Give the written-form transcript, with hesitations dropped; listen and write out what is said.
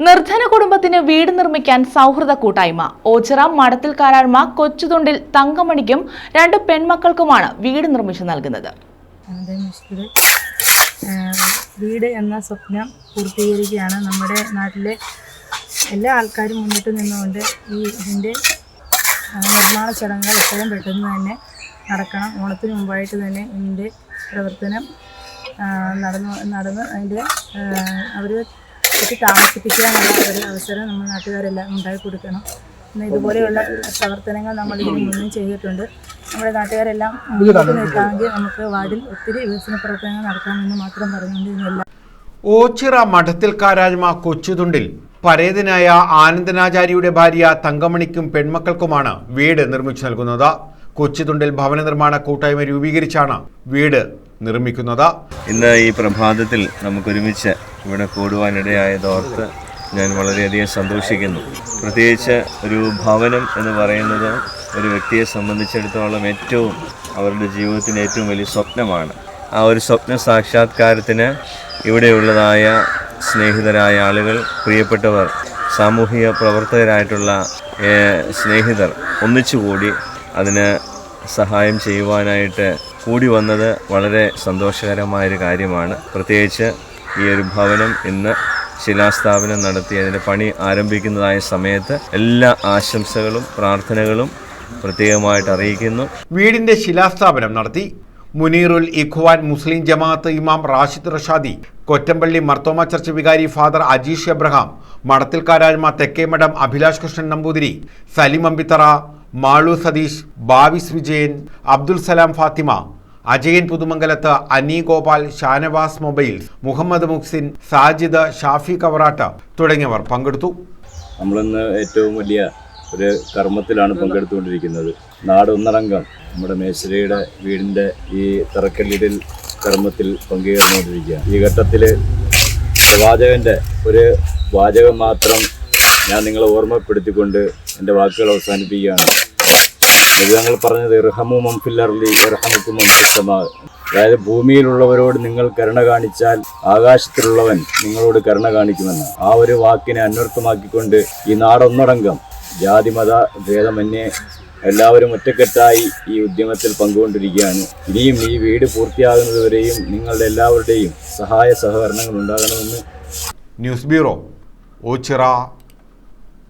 നിർധന കുടുംബത്തിന് വീട് നിർമ്മിക്കാൻ സൗഹൃദ കൂട്ടായ്മ. ഓച്ചിറ മഠത്തിൽ കാരാഴ്മ കൊച്ചുതുണ്ടിൽ തങ്കമണിക്കും 2 പെൺമക്കൾക്കുമാണ് വീട് നിർമ്മിച്ചു നൽകുന്നത്. വീട് എന്ന സ്വപ്നം പൂർത്തീകരിക്കുകയാണ്. നമ്മുടെ നാട്ടിലെ എല്ലാ ആൾക്കാരും മുന്നിട്ട് നിന്നുകൊണ്ട് ഇതിൻ്റെ നിർമ്മാണ ചടങ്ങുകൾ എത്രയും പെട്ടെന്ന് തന്നെ നടക്കണം. ഓണത്തിന് മുമ്പായിട്ട് തന്നെ ഇതിൻ്റെ പ്രവർത്തനം നടന്ന് അതിൻ്റെ അവർ താമസിപ്പിക്കാനുള്ള ഒരു അവസരം നമ്മൾ നാട്ടുകാരെല്ലാം ഉണ്ടാക്കി കൊടുക്കണം. ഇന്ന് ഇതുപോലെയുള്ള പ്രവർത്തനങ്ങൾ നമ്മൾ ഇതിന് മുന്നും ചെയ്തിട്ടുണ്ട്. നമ്മുടെ നാട്ടുകാരെല്ലാം മുന്നിട്ട് നിൽക്കാമെങ്കിൽ നമുക്ക് വാർഡിൽ ഒത്തിരി വികസന പ്രവർത്തനങ്ങൾ നടത്താമെന്ന് മാത്രം പറഞ്ഞുകൊണ്ട് ഇതിനെല്ലാം. ഓച്ചിറ മഠത്തിൽ കാരാഴ്മ കൊച്ചുതുണ്ടിൽ പരേതനായ ആനന്ദനാചാര്യയുടെ ഭാര്യ തങ്കമണിക്കും പെൺമക്കൾക്കുമാണ് വീട് നിർമ്മിച്ചു നൽകുന്നത്. കൊച്ചുതുണ്ടിൽ ഭവന നിർമ്മാണ കൂട്ടായ്മ രൂപീകരിച്ചാണ് വീട് നിർമ്മിക്കുന്നത്. ഇന്ന് ഈ പ്രഭാതത്തിൽ നമുക്കൊരുമിച്ച് ഇവിടെ കൂടുവാനിടയായതോർത്ത് ഞാൻ വളരെയധികം സന്തോഷിക്കുന്നു. പ്രത്യേകിച്ച് ഒരു ഭവനം എന്ന് പറയുന്നത് ഒരു വ്യക്തിയെ സംബന്ധിച്ചിടത്തോളം അവരുടെ ജീവിതത്തിന് ഏറ്റവും വലിയ സ്വപ്നമാണ്. ആ ഒരു സ്വപ്ന സാക്ഷാത്കാരത്തിന് ഇവിടെയുള്ളതായ സ്നേഹിതരായ ആളുകൾ, പ്രിയപ്പെട്ടവർ, സാമൂഹിക പ്രവർത്തകരായിട്ടുള്ള സ്നേഹിതർ ഒന്നിച്ചുകൂടി അതിന് സഹായം ചെയ്യുവാനായിട്ട് കൂടി വന്നത് വളരെ സന്തോഷകരമായൊരു കാര്യമാണ്. പ്രത്യേകിച്ച് ഈ ഒരു ഭവനം ഇന്ന് ശിലാസ്ഥാപനം നടത്തി അതിൻ്റെ പണി ആരംഭിക്കുന്നതായ സമയത്ത് എല്ലാ ആശംസകളും പ്രാർത്ഥനകളും പ്രത്യേകമായിട്ട് അറിയിക്കുന്നു. വീടിൻ്റെ ശിലാസ്ഥാപനം നടത്തി മുനീറുൽ ഇഖ്വാൻ മുസ്ലിം ജമാഅത്ത് ഇമാം റാഷിദ് റഷാദി, കൊറ്റമ്പള്ളി മർത്തോമ ചർച്ച് വികാരി ഫാദർ അജീഷ് എബ്രഹാം, മഠത്തിൽ കാരാഴ്മ തെക്കേമഠം അഭിലാഷ് കൃഷ്ണൻ നമ്പൂതിരി, സലിം അമ്പിത്തറ, മാളു സതീഷ്, ബാവിസ് വിജയൻ, അബ്ദുൽ സലാം ഫാത്തിമ, അജയൻ പുതുമംഗലത്ത്, അനി ഗോപാൽ, ഷാനവാസ് മൊബൈൽസ്, മുഹമ്മദ് മുഹ്സിൻ, സാജിദ്, ഷാഫി കവറാട്ട് തുടങ്ങിയവർ പങ്കെടുത്തു. നമ്മളിന്ന് ഏറ്റവും വലിയ ഒരു കർമ്മത്തിലാണ് പങ്കെടുത്തുകൊണ്ടിരിക്കുന്നത്. നാടൊന്നടങ്കം നമ്മുടെ മേശ്വരയുടെ വീടിൻ്റെ ഈ തറക്കല്ലിടൽ കർമ്മത്തിൽ പങ്കുചേർന്നുകൊണ്ടിരിക്കുകയാണ്. ഈ ഘട്ടത്തിൽ പ്രവാചകൻ്റെ ഒരു വാചകം മാത്രം ഞാൻ നിങ്ങളെ ഓർമ്മപ്പെടുത്തിക്കൊണ്ട് എൻ്റെ വാക്കുകൾ അവസാനിപ്പിക്കുകയാണ്. ഞങ്ങൾ പറഞ്ഞത് ഇർഹമു മംഫിൽ അർളി ഇർഹമുക്കും മംഫിസ്സമാ. അതായത് ഭൂമിയിലുള്ളവരോട് നിങ്ങൾ കരുണ കാണിച്ചാൽ ആകാശത്തിലുള്ളവൻ നിങ്ങളോട് കരുണ കാണിക്കുമെന്ന്. ആ ഒരു വാക്കിനെ അന്വർത്ഥമാക്കിക്കൊണ്ട് ഈ നാടൊന്നടങ്കം ജാതിമത ഭേദമന്യേ എല്ലാവരും ഒറ്റക്കെട്ടായി ഈ ഉദ്യമത്തിൽ പങ്കുകൊണ്ടിരിക്കുകയാണ്. ഇനിയും ഈ വീട് പൂർത്തിയാകുന്നതുവരെയും നിങ്ങളുടെ എല്ലാവരുടെയും സഹായ സഹകരണങ്ങൾ ഉണ്ടാകണമെന്ന്. News bureau, Ochira.